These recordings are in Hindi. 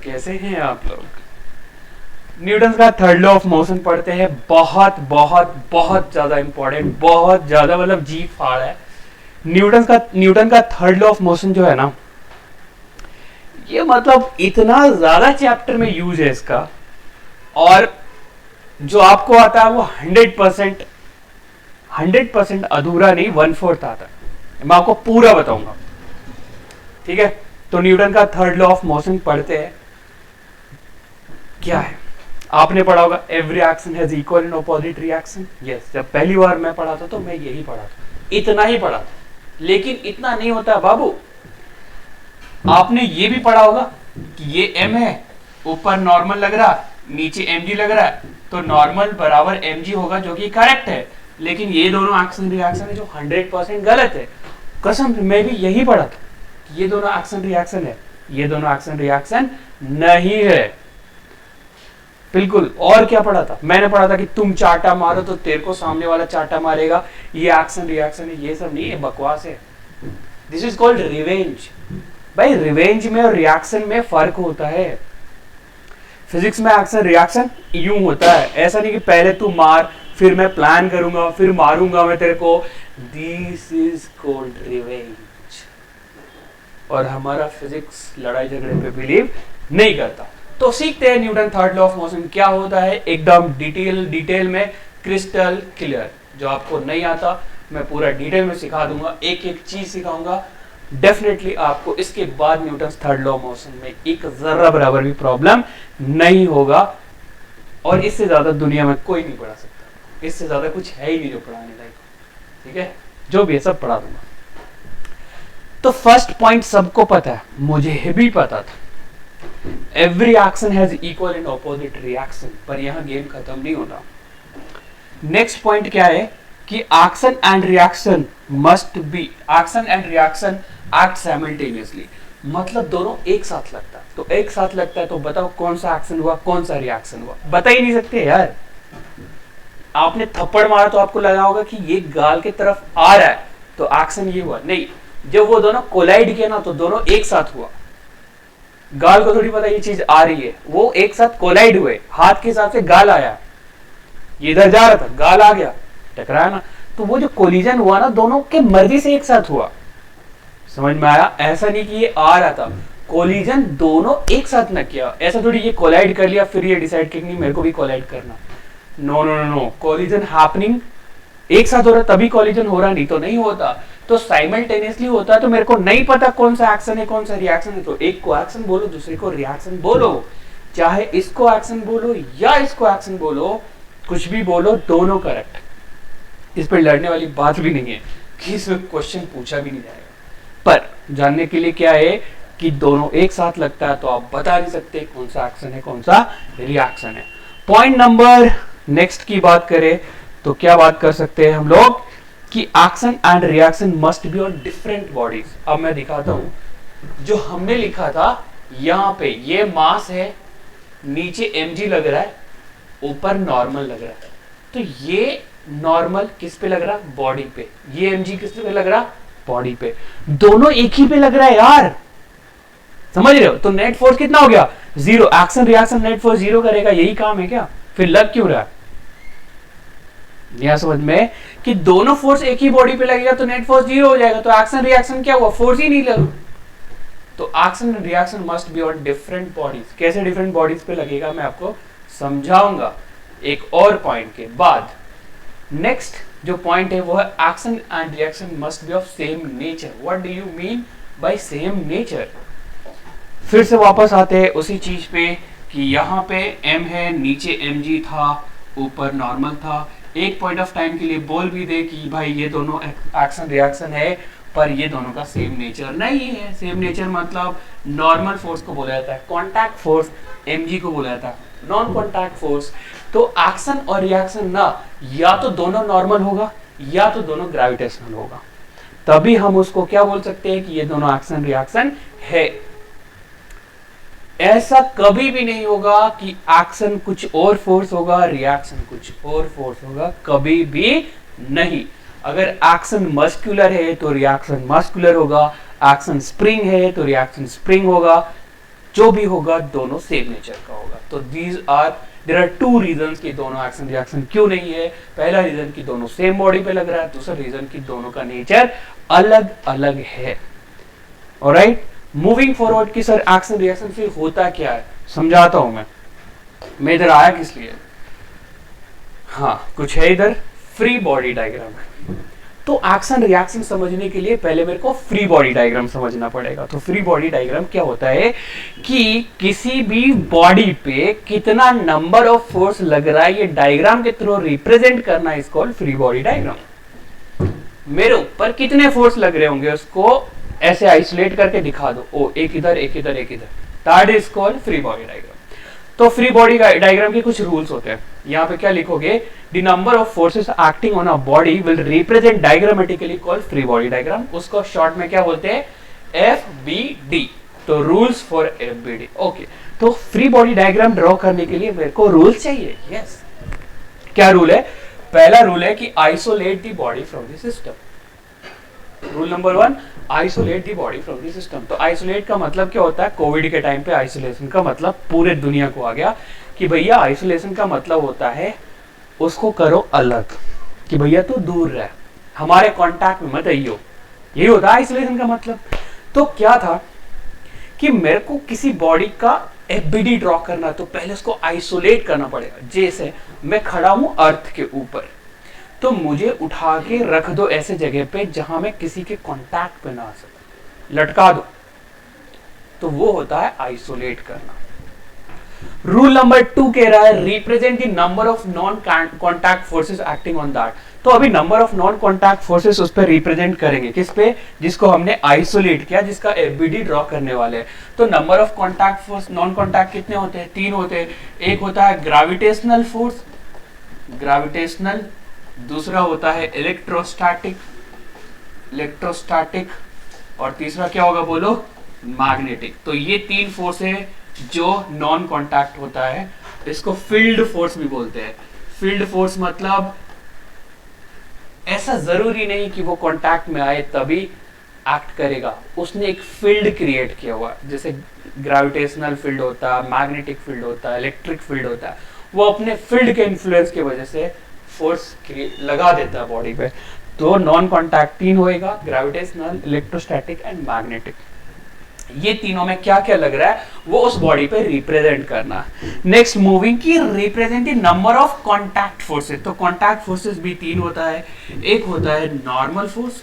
कैसे हैं आप लोग? न्यूटन का थर्ड लॉ ऑफ मोशन पढ़ते हैं, बहुत बहुत बहुत ज्यादा इंपॉर्टेंट, बहुत ज्यादा मतलब जी फाड़ है। न्यूटन का थर्ड लॉ ऑफ मोशन जो है ना, ये मतलब इतना ज्यादा चैप्टर में यूज है इसका, और जो आपको आता है वो 100% अधूरा नहीं, 1/4 आता है। मैं आपको पूरा बताऊंगा, ठीक है? तो न्यूटन का थर्ड लॉ ऑफ मोशन पढ़ते हैं। क्या है? आपने पढ़ा होगा every action has equal and opposite reaction. Yes, जब पहली बार मैं पढ़ा था तो मैं यही पढ़ा था, इतना ही पढ़ा था। लेकिन इतना नहीं होता बाबू। आपने ये भी पढ़ा होगा कि ये m है, ऊपर नॉर्मल लग रहा, नीचे mg लग रहा है, तो नॉर्मल बराबर mg होगा, जो कि करेक्ट है। लेकिन ये दोनों एक्शन रिएक्शन है जो 100% गलत है। कसम से मैं भी यही पढ़ा था, ये दोनों एक्शन रिएक्शन है, ये दोनों एक्शन रिएक्शन नहीं है, बिल्कुल। और क्या पढ़ा था? मैंने पढ़ा था कि तुम चाटा मारो तो तेरे को सामने वाला चाटा मारेगा, ये एक्शन रिएक्शन है। ये सब नहीं है, बकवास है। This is called revenge. भाई रिवेंज में और रिएक्शन में फर्क होता है। फिजिक्स में एक्शन रिएक्शन यूं होता है, ऐसा नहीं कि पहले तू मार, फिर मैं प्लान करूंगा, फिर मारूंगा मैं तेरे को। This is called revenge. और हमारा फिजिक्स लड़ाई झगड़े पे बिलीव नहीं करता। तो सीखते हैं Newton third law of motion क्या होता है, एकदम डिटेल में, क्रिस्टल क्लियर। जो आपको नहीं आता मैं पूरा डिटेल में सिखा दूंगा, एक एक चीज सिखाऊंगा। डेफिनेटली आपको इसके बाद Newton third law of motion में एक जरा बराबर भी प्रॉब्लम नहीं होगा। और इससे ज्यादा दुनिया में कोई नहीं पढ़ा सकता, इससे ज्यादा कुछ है ही नहीं जो पढ़ाने लायक, ठीक है? जो भी है सब पढ़ा दूंगा। तो फर्स्ट पॉइंट सबको पता है, मुझे भी पता था, every action has equal and opposite reaction. पर यहां गेम खत्म नहीं होता। नेक्स्ट पॉइंट क्या है कि action and reaction must be, action and reaction act simultaneously, मतलब दोनों एक साथ लगता है। तो एक साथ लगता है तो बताओ कौन सा एक्शन हुआ, कौन सा रिएक्शन हुआ? बता ही नहीं सकते यार। आपने थप्पड़ मारा तो आपको लगा होगा कि ये गाल की तरफ आ रहा है तो एक्शन ये हुआ, नहीं। जब वो दोनों कोलाइड किया ना तो दोनों एक साथ हुआ। गाल को थोड़ी पता ये चीज आ रही है, वो एक साथ कोलाइड हुए, हाथ के हिसाब से गाल आया, ये इधर जा रहा था, गाल आ गया, टकराया ना। तो वो जो कोलिजन हुआ ना, दोनों के मर्जी से एक साथ हुआ। समझ में आया? ऐसा नहीं कि ये आ रहा था, कोलिजन दोनों एक साथ न किया। ऐसा थोड़ी ये कोलाइड कर लिया फिर ये डिसाइड कि नहीं मेरे को भी कोलाइड करना। No no no no, collision happening एक साथ हो रहा तभी कोलिजन हो रहा, नहीं तो नहीं होता। तो साइमल्टेनियसली होता है। तो मेरे को नहीं पता कौन सा एक्शन है कौन सा रिएक्शन है, तो एक को एक्शन बोलो दूसरे को रिएक्शन बोलो, चाहे इसको एक्शन बोलो या इसको एक्शन बोलो, कुछ भी बोलो, दोनों करेक्ट। इस पर लड़ने वाली बात भी नहीं है कि इसमें क्वेश्चन पूछा भी नहीं जाएगा। पर जानने के लिए क्या है कि दोनों एक साथ लगता है तो आप बता नहीं सकते कौन सा एक्शन है कौन सा रिएक्शन है। पॉइंट नंबर नेक्स्ट की बात करें तो क्या बात कर सकते हैं हम लोग कि action and reaction must be on different bodies. अब मैं दिखाता हूं जो हमने लिखा था, यहां पे ये मास है, नीचे mg लग रहा है, ऊपर नॉर्मल लग रहा है। तो ये नॉर्मल किस पे लग रहा? बॉडी पे। ये mg किस पे लग रहा? बॉडी पे। दोनों एक ही पे लग रहा है यार, समझ रहे हो? तो नेट फोर्स कितना हो गया? 0। एक्शन रिएक्शन नेट फोर्स 0 करेगा, यही काम है क्या? फिर लग क्यों रहा है? यहां समझ में कि दोनों फोर्स एक ही बॉडी पे लगेगा तो नेट फोर्स 0 हो जाएगा। तो एक्शन रिएक्शन क्या हुआ? फोर्स ही नहीं लगा। तो action and reaction must be on different bodies. कैसे डिफरेंट बॉडीज पे लगेगा मैं आपको समझाऊंगा एक और पॉइंट के बाद। नेक्स्ट जो पॉइंट है वो है action and reaction must be of same nature. What do you mean by same nature? फिर से वापस आते हैं उसी चीज पे कि यहाँ पे m है, नीचे mg था, ऊपर नॉर्मल था। एक पॉइंट ऑफ टाइम के लिए बोल भी दे कि भाई ये दोनों एक्शन रिएक्शन है, पर ये दोनों का सेम नेचर नहीं है। सेम नेचर मतलब नॉर्मल फोर्स को बोला जाता है कॉन्टैक्ट फोर्स, mg को बोला जाता है नॉन कॉन्टैक्ट फोर्स। तो एक्शन और रिएक्शन ना या तो दोनों नॉर्मल होगा या तो दोनों ग्रेविटेशनल होगा, तभी हम उसको क्या बोल सकते हैं कि ये दोनों एक्शन रिएक्शन है। ऐसा कभी भी नहीं होगा कि एक्शन कुछ और फोर्स होगा रिएक्शन कुछ और फोर्स होगा, कभी भी नहीं। अगर एक्शन मस्कुलर है तो रिएक्शन मस्कुलर होगा, एक्शन स्प्रिंग है तो रिएक्शन स्प्रिंग होगा। जो भी होगा दोनों सेम नेचर का होगा। तो देयर आर टू रीजंस कि दोनों एक्शन रिएक्शन क्यों नहीं है। पहला रीजन कि दोनों सेम बॉडी पे लग रहा है, दूसरा रीजन कि दोनों का नेचर अलग अलग है। ऑलराइट, मूविंग फॉरवर्ड की सर एक्शन रिएक्शन फिर होता क्या है समझाता हूं मैं इधर आया किस लिए। हाँ, कुछ है इधर, फ्री बॉडी डायग्राम है। तो एक्शन रिएक्शन समझने के लिए पहले मेरे को फ्री बॉडी डायग्राम समझना पड़ेगा। तो फ्री बॉडी डायग्राम क्या होता है कि किसी भी बॉडी पे कितना नंबर ऑफ फोर्स लग रहा है ये डायग्राम के थ्रू रिप्रेजेंट करना is called free body diagram. मेरे ऊपर कितने फोर्स लग रहे होंगे उसको ऐसे आइसोलेट करके दिखा दो, ओ एक इधर एक इधर एक इधर, that is called free body diagram. तो फ्री बॉडी डायग्राम के कुछ रूल्स होते हैं। यहाँ पे क्या लिखोगे, the number of forces acting on a body will represent diagrammatically called free body diagram. उसको शॉर्ट में क्या बोलते हैं, FBD। तो रूल्स फॉर FBD। ओके, तो फ्री बॉडी डायग्राम ड्रॉ करने के लिए मेरे को रूल्स चाहिए। यस, क्या रूल है? पहला रूल है कि isolate the body from the system. Rule number 1, isolate the body from the system. तो आइसोलेट का मतलब क्या होता है, कोविड के टाइम पे आइसोलेशन का मतलब पूरे दुनिया को आ गया कि भैया आइसोलेशन का मतलब होता है उसको करो अलग, कि भैया तू दूर रह, हमारे कांटेक्ट में मत आइयो। यही होता है आइसोलेशन का मतलब। तो क्या था कि मेरे को किसी बॉडी का FBD ड्रॉ करना, तो पहले उसको आइसोलेट करना पड़ेगा। जैसे मैं खड़ा हूं अर्थ के ऊपर, तो मुझे उठा के रख दो ऐसे जगह पे जहां मैं किसी के कांटेक्ट पे ना आ सकूं, लटका दो, तो वो होता है आइसोलेट करना। रूल नंबर 2 कह रहा है represent the number of non contact forces acting on that. तो अभी number of non contact forces उस पर रिप्रेजेंट करेंगे, किस पे, जिसको हमने आइसोलेट किया, जिसका FBD ड्रॉ करने वाले हैं। तो number of contact force non contact कितने होते हैं, 3 होते हैं। एक होता है ग्रेविटेशनल फोर्स, ग्रेविटेशनल, दूसरा होता है इलेक्ट्रोस्टैटिक, इलेक्ट्रोस्टैटिक, और तीसरा क्या होगा बोलो, मैग्नेटिक। तो ये 3 फोर्स है जो नॉन कॉन्टैक्ट होता है। इसको फील्ड फोर्स भी बोलते हैं। फील्ड फोर्स मतलब ऐसा जरूरी नहीं कि वो कांटेक्ट में आए तभी एक्ट करेगा, उसने एक फील्ड क्रिएट किया हुआ, जैसे ग्रेविटेशनल फील्ड होता है, मैग्नेटिक फील्ड होता है, इलेक्ट्रिक फील्ड होता है, वो अपने फील्ड के इन्फ्लुएंस की वजह से फोर्स लगा देता है बॉडी पे। तो नॉन कॉन्टैक्ट 3 होएगा, ग्रेविटेशनल, इलेक्ट्रोस्टैटिक एंड मैग्नेटिक। ये तीनों में क्या क्या लग रहा है वो उस बॉडी पे रिप्रेजेंट करना। नेक्स्ट, मूविंग की represent number of contact forces. तो कॉन्टैक्ट फोर्सेस भी 3 होता है। एक होता है नॉर्मल फोर्स,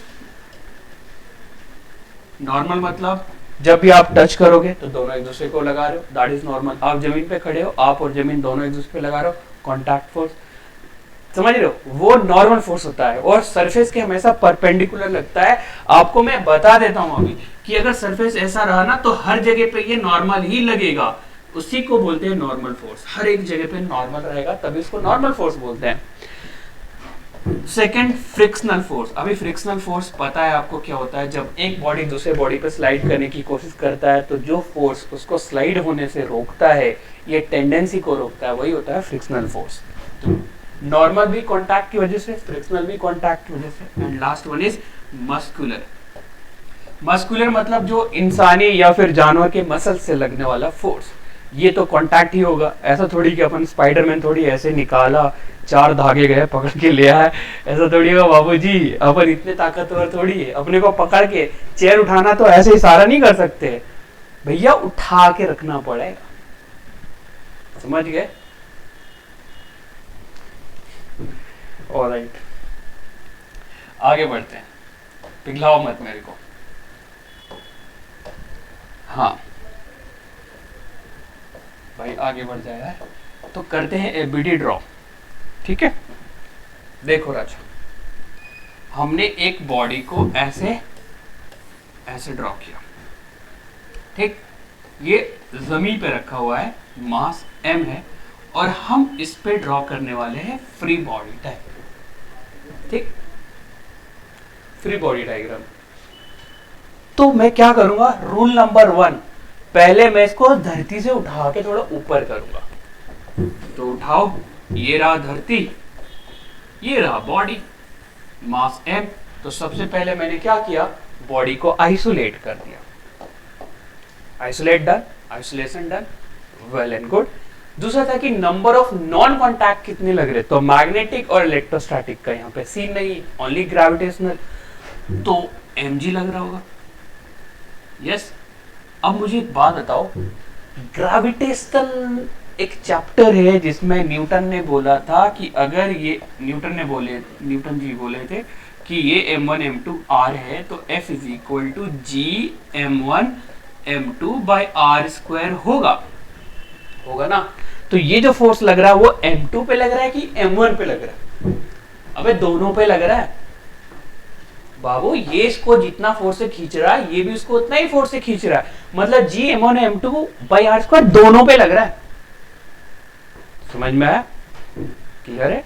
नॉर्मल मतलब जब भी आप टच करोगे तो दोनों एक दूसरे को लगा रहे हो, दैट इज नॉर्मल। आप जमीन पे खड़े हो, आप और जमीन दोनों एक दूसरे पे लगा रहे हो, कॉन्टैक्ट फोर्स, समझ रहे हो, वो नॉर्मल फोर्स होता है। और सरफेस के हमेशा परपेंडिकुलर लगता है। आपको मैं बता देता हूं अभी कि अगर सरफेस ऐसा रहा ना तो हर जगह पे ये नॉर्मल ही लगेगा, उसी को बोलते हैं नॉर्मल फोर्स। हर एक जगह पे नॉर्मल रहेगा तभी इसको नॉर्मल फोर्स बोलते हैं। Second, frictional force. अभी फ्रिक्शनल फोर्स पता है आपको क्या होता है, जब एक बॉडी दूसरे बॉडी पे स्लाइड करने की कोशिश करता है तो जो फोर्स उसको स्लाइड होने से रोकता है, ये टेंडेंसी को रोकता है, वही होता है फ्रिक्शनल फोर्स। नॉर्मल भी कांटेक्ट की वजह से, फ्रिक्शनल भी कांटेक्ट की वजह से। And last one is muscular. Muscular मतलब जो इंसानी या फिर जानवर के मसल से लगने वाला फोर्स, ये तो कांटेक्ट ही होगा। ऐसा थोड़ी कि अपन स्पाइडरमैन थोड़ी ऐसे निकाला, 4 धागे गए पकड़ के ले आया, ऐसा थोड़ी होगा बाबूजी। अपन इतने ताकतवर थोड़ी है, अपने को पकड़ के चेयर उठाना तो ऐसे ही सारा नहीं कर सकते भैया, उठा के रखना पड़ेगा, समझ गए? ऑलराइट, आगे बढ़ते हैं, पिघलाओ मत मेरे को। हाँ भाई आगे बढ़ जाए यार। तो करते हैं FBD ड्रॉ, ठीक है? देखो राजा, हमने एक बॉडी को ऐसे ऐसे ड्रॉ किया, ठीक? ये जमीन पे रखा हुआ है, मास m है, और हम इस पे ड्रॉ करने वाले हैं फ्री बॉडी डायग्राम, ठीक? Free body diagram. तो मैं क्या करूंगा, रूल नंबर 1, पहले मैं इसको धरती से उठा के थोड़ा ऊपर करूंगा। तो उठाओ, ये रहा धरती, ये रहा बॉडी, मास m। तो सबसे पहले मैंने क्या किया, बॉडी को आइसोलेट कर दिया। Isolate done. Isolation done, well and good. दूसरा था कि नंबर ऑफ नॉन कॉन्टैक्ट कितने लग रहे, तो मैग्नेटिक और इलेक्ट्रोस्टैटिक का यहाँ पे सीन नहीं, ओनली ग्रेविटेशनल, तो mg लग रहा होगा। यस। अब मुझे एक बात बताओ, ग्रेविटेशनल एक चैप्टर है जिसमें न्यूटन ने बोला था कि अगर ये न्यूटन जी बोले थे कि ये m1 m2 r है तो F is equal to G m1 m2 by R square होगा ना। तो ये जो फोर्स लग रहा है वो m2 पे लग रहा है कि m1 पे लग रहा है? अबे दोनों पे लग रहा है बाबू। ये इसको जितना फोर्स से खींच रहा है ये भी उसको उतना ही फोर्स से खींच रहा है, मतलब जी m1 m2 by R square दोनों पे लग रहा है। समझ में आया? क्लियर है?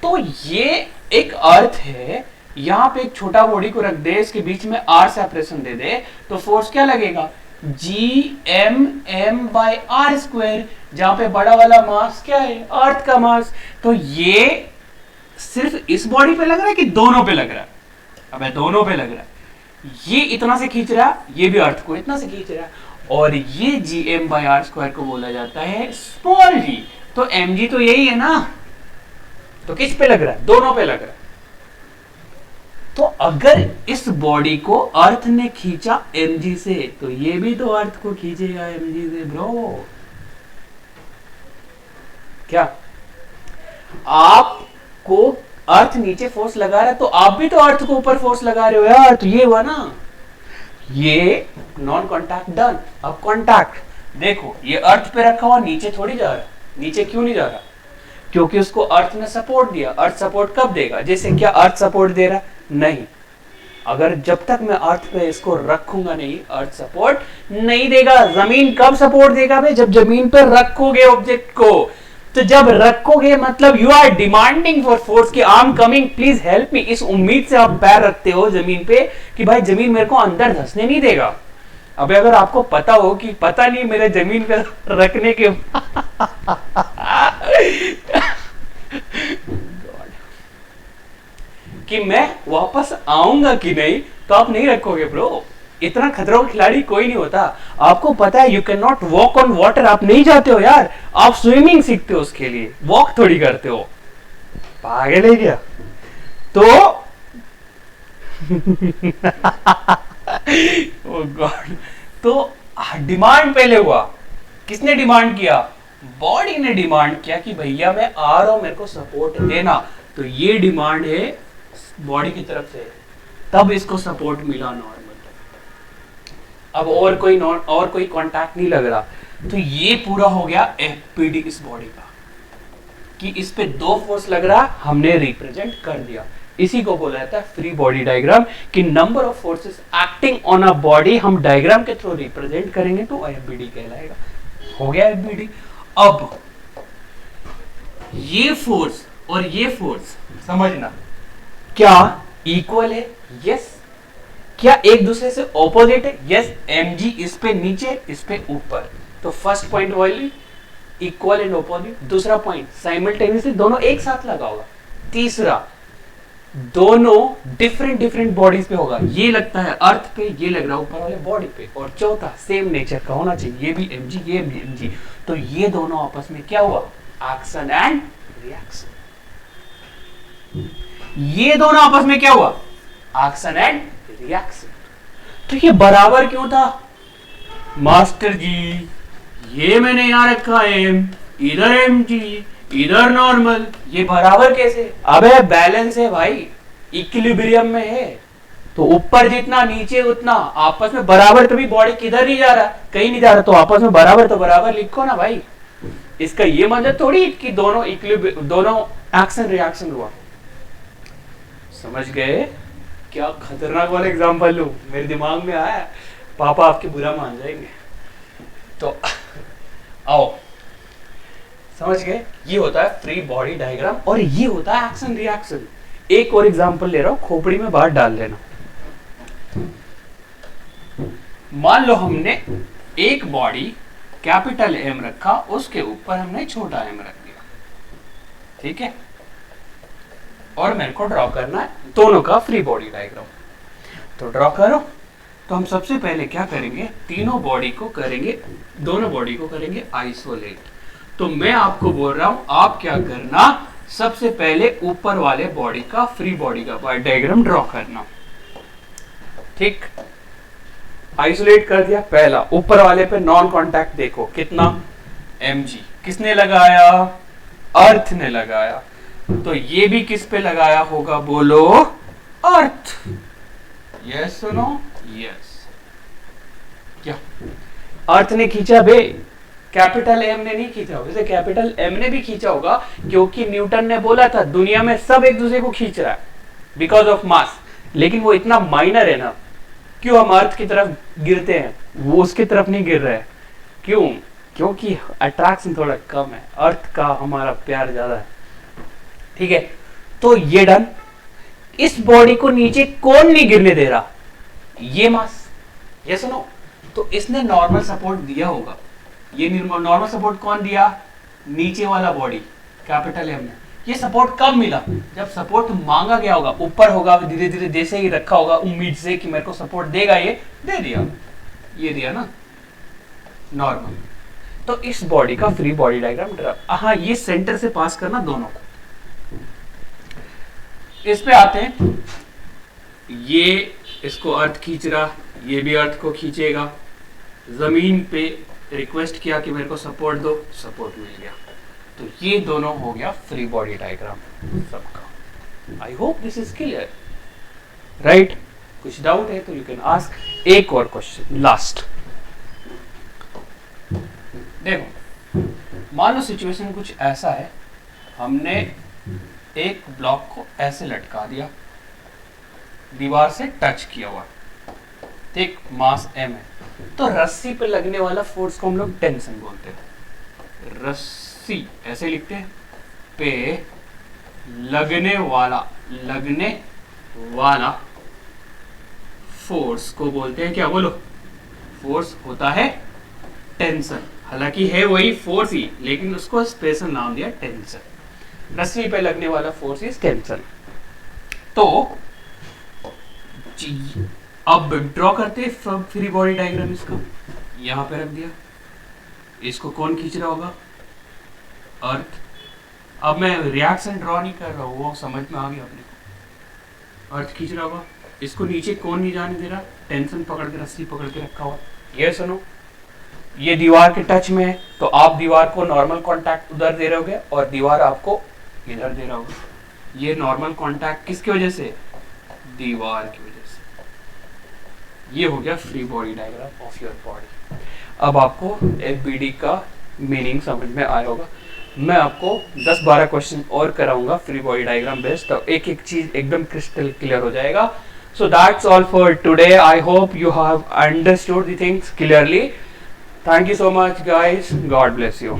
तो ये एक अर्थ है, यहां पे एक छोटा बॉडी को रख दे, इसके बीच में आर सेपरेशन दे दे, तो फोर्स क्या लगेगा? G M M by R square, जहां पे बड़ा वाला मास क्या है? अर्थ का मास। तो ये सिर्फ इस बॉडी पे लग रहा है कि दोनों पे लग रहा है? अबे दोनों पे लग रहा है। ये इतना से खींच रहा है, ये भी अर्थ को इतना से खींच रहा है, और ये G M by R square को बोला जाता है स्मॉल जी। तो एम जी तो यही है ना, तो किस पे लग रहा है? दोनों पे लग रहा है। तो अगर इस बॉडी को अर्थ ने खींचा mg से, तो ये भी तो अर्थ को खींचेगा mg से ब्रो। क्या आपको अर्थ नीचे फोर्स लगा रहा है तो आप भी तो अर्थ को ऊपर फोर्स लगा रहे हो यार, तो ये हुआ ना, ये नॉन कॉन्टैक्ट डन। अब कॉन्टैक्ट देखो, ये अर्थ पे रखा हुआ नीचे थोड़ी जा रहा है। नीचे क्यों नहीं जा रहा? क्योंकि उसको अर्थ ने सपोर्ट दिया। अर्थ सपोर्ट कब देगा? जैसे क्या अर्थ सपोर्ट दे रहा है? नहीं। अगर जब तक मैं अर्थ पे इसको रखूंगा नहीं, अर्थ सपोर्ट नहीं देगा। जमीन कब सपोर्ट देगा भाई? जब जमीन पर रखोगे ऑब्जेक्ट को। तो जब रखोगे मतलब you are demanding for force कि I am coming, please help me. इस उम्मीद से आप पैर रखते हो जमीन पे कि भाई जमीन मेरे को अंदर धंसने नहीं देगा। अबे अगर आपको पता हो कि पता नहीं मेरे जमीन पे रखने के कि मैं वापस आऊंगा कि नहीं, तो आप नहीं रखोगे ब्रो। इतना खतरनाक खिलाड़ी कोई नहीं होता। आपको पता है you can not walk on water, आप नहीं जाते हो यार, आप स्विमिंग सीखते हो, उसके लिए वॉक थोड़ी करते हो। पागल है क्या? तो oh God. तो डिमांड पहले हुआ, किसने डिमांड किया? बॉडी ने डिमांड किया कि भैया मैं आ रहा हूं, मेरे को सपोर्ट देना। तो ये डिमांड है बॉडी की तरफ से, तब इसको सपोर्ट मिला नॉर्मल। अब और कोई कांटेक्ट नहीं लग रहा, तो ये पूरा हो गया एफपीडी इस बॉडी का, कि इस पे दो फोर्स लग रहा, हमने रिप्रेजेंट कर दिया। इसी को बोला जाता है फ्री बॉडी डायग्राम, कि number of forces acting on a body हम डायग्राम के थ्रू रिप्रेजेंट करेंगे तो एफबीडी कहलाएगा। हो गया एफबीडी। अब ये फोर्स और ये फोर्स समझना, क्या इक्वल है? यस। क्या एक दूसरे से ऑपोजिट है? यस। mg इस पे नीचे, इस पे ऊपर। तो फर्स्ट पॉइंट वाली इक्वल एंड ऑपोजिट। दूसरा पॉइंट साइमल्टेनियसली दोनों एक साथ लगा होगा। तीसरा दोनों डिफरेंट बॉडीज पे होगा, ये लगता है अर्थ पे, ये लग रहा है ऊपर वाले बॉडी पे। और चौथा सेम नेचर का होना चाहिए, ये भी mg ये भी mg। तो ये दोनों आपस में क्या हुआ? Action and reaction. ये दोनों आपस में क्या हुआ? Action and reaction. तो ये बराबर क्यों था? मास्टर जी ये मैंने यहां रखा है इधर mg इधर नॉर्मल, ये बराबर कैसे? अबे बैलेंस है भाई, इक्विलिब्रियम में है। तो ऊपर जितना नीचे उतना, आपस में बराबर। तभी बॉडी किधर नहीं जा रहा, कहीं नहीं जा रहा, तो आपस में बराबर, तो बराबर लिखो ना भाई। इसका ये मतलब थोड़ी कि दोनों दोनों एक्शन रिएक्शन हुआ। समझ गए? क्या खतरनाक वाला एग्जांपल लूं, मेरे दिमाग में आया, पापा आपके बुरा मान जाएंगे। तो आओ समझ गए, ये होता है फ्री बॉडी डायग्राम और ये होता है एक्शन रिएक्शन। एक और एग्जांपल ले रहा हूं, खोपड़ी में बात डाल लेना। मान लो हमने एक बॉडी कैपिटल एम रखा, उसके ऊपर हमने छोटा एम रख दिया, ठीक है? और मेरे को ड्रॉ करना है दोनों का फ्री बॉडी डायग्राम। तो ड्रॉ करो। तो तो हम सबसे पहले क्या करेंगे, दोनों बॉडी को करेंगे आइसोलेट। तो मैं आपको बोल रहा हूं, आप क्या करना, सबसे पहले ऊपर वाले बॉडी का, फ्री बॉडी का डायग्राम ड्रॉ करना। ठीक, आइसोलेट कर दिया। पहला ऊपर वाले पे नॉन कांटेक्ट देखो कितना, mg किसने लगाया, अर्थ ने लगाया। तो ये भी किस पे लगाया होगा, बोलो अर्थ। यस सुनो, यस। क्या अर्थ ने खींचा बे, कैपिटल एम ने नहीं खींचा होगा। वैसे कैपिटल एम ने भी खींचा होगा, क्योंकि न्यूटन ने बोला था दुनिया में सब एक दूसरे को खींच रहा है बिकॉज ऑफ मास, लेकिन वो इतना माइनर है ना, क्यों हम अर्थ की तरफ गिरते हैं, वो उसकी तरफ नहीं गिर रहा है। क्यों, क्योंकि अट्रैक्शन थोड़ा कम है, अर्थ का हमारा प्यार ज्यादा है। ठीक है, तो ये डन। इस बॉडी को नीचे कौन नहीं गिरने दे रहा, ये मास। ये सुनो, तो इसने नॉर्मल सपोर्ट दिया होगा। ये नॉर्मल सपोर्ट कौन दिया, नीचे वाला बॉडी कैपिटल एम ने। ये सपोर्ट कब मिला, जब सपोर्ट मांगा गया होगा, ऊपर होगा, धीरे धीरे जैसे ही रखा होगा उम्मीद से कि मेरे को सपोर्ट देगा, ये दे दिया, ये दिया ना नॉर्मल। तो इस बॉडी का फ्री बॉडी डायग्राम, हाँ ये सेंटर से पास करना दोनों को। इस पे आते हैं, ये इसको अर्थ खींच रहा, ये भी अर्थ को खींचेगा। जमीन पे रिक्वेस्ट किया कि मेरे को सपोर्ट दो, सपोर्ट मिल गया। तो ये दोनों हो गया फ्री बॉडी डायग्राम सबका। I hope this is clear, right. कुछ डाउट है तो यू कैन आस्क। एक और क्वेश्चन लास्ट। देखो, मान लो सिचुएशन कुछ ऐसा है, हमने एक ब्लॉक को ऐसे लटका दिया, दीवार से टच किया हुआ, ठीक, मास m है। तो रस्सी पे लगने वाला फोर्स को हम लोग टेंशन बोलते हैं। रस्सी ऐसे लिखते हैं, पे लगने वाला फोर्स को बोलते हैं क्या, बोलो, फोर्स होता है टेंशन। हालांकि है वही फोर्स ही, लेकिन उसको स्पेशल नाम दिया टेंशन। रस्सी पे लगने वाला फोर्स इज टेंशन। तो अब ड्रॉ करते फ्री बॉडी डायग्राम। इसका यहां पे रख दिया, इसको कौन खींच रहा होगा, अर्थ। अब मैं रिएक्शन ड्रॉ नहीं कर रहा हूं, वो समझ में आ गया अपने को। अर्थ खींच रहा होगा, इसको नीचे कौन नहीं जाने दे रहा, टेंशन पकड़ के, रस्सी पकड़ के रखा हुआ। ये सुनो, ये दीवार के टच में है, तो आप दीवार को नॉर्मल कांटेक्ट उधर दे रहोगे और दीवार आपको इधर दे रहा होगा। ये नॉर्मल कांटेक्ट किसकी वजह से, दीवार की वजह से। ये हो गया free body diagram of your body. अब आपको एफबीडी का मीनिंग समझ में आया होगा। मैं आपको 10-12 क्वेश्चन और कराऊंगा फ्री बॉडी डायग्राम बेस्ड, तो एक एक चीज एकदम क्रिस्टल क्लियर हो जाएगा। So that's all for today. I hope you have understood the things clearly. Thank you so much guys. God bless you.